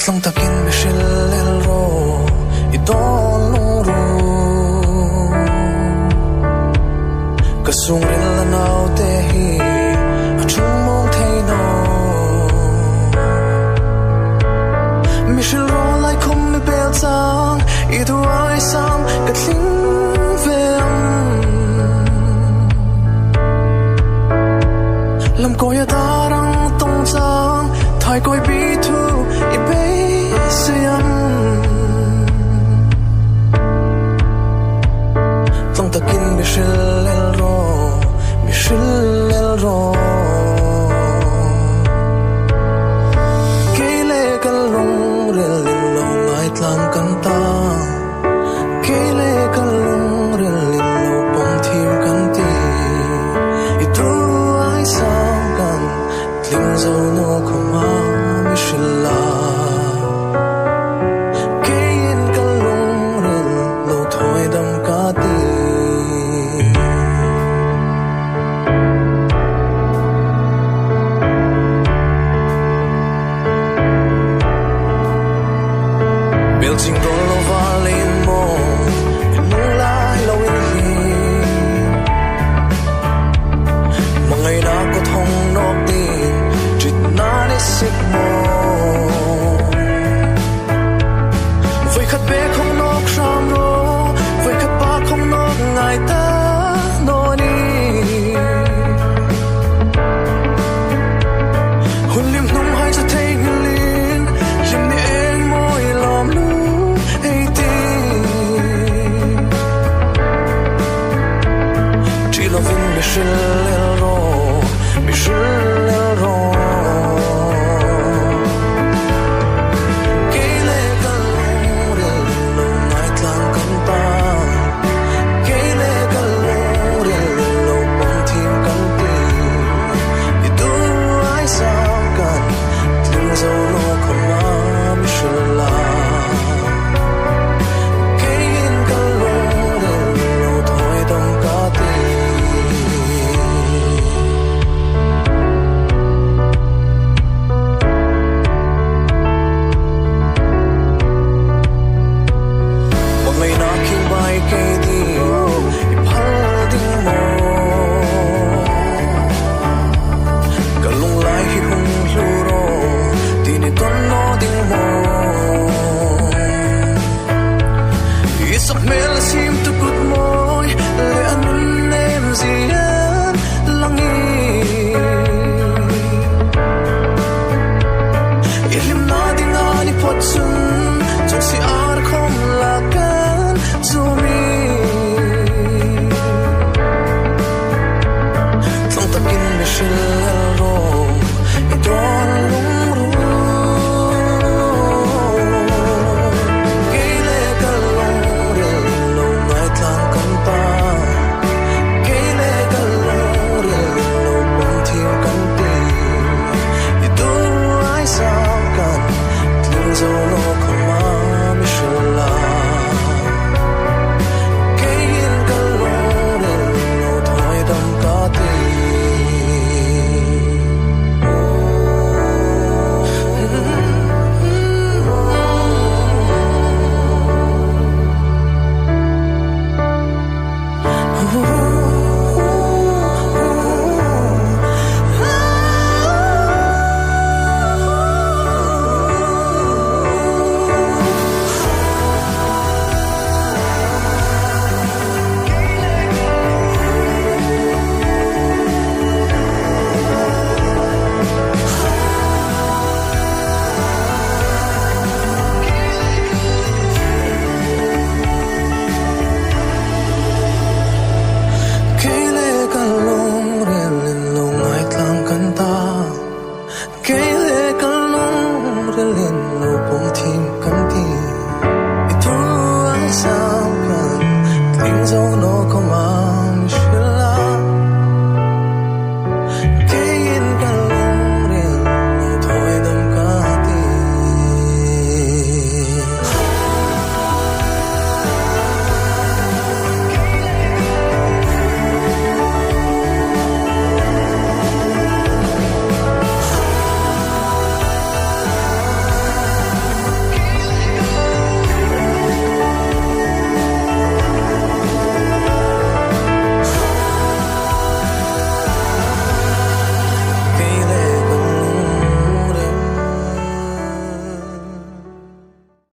Tlangtakin hril rawh I dâwnlungrûk Ka sûngrila naute hi a chung muong thei mi hril rawh laikhum I Belchieng I duaisam ka tling Lamkawiah darang ṭhung thaikawi biethu I beisei Tlangtakin hril rawh Keiin ka lungrilin lo ngaithlang Keiin ka lungrilin lo pawmthiem kan ti I duaisam kan tlingzo no khawma mi hrila Keiin ka lungril lo thawidam ka ti Belchieng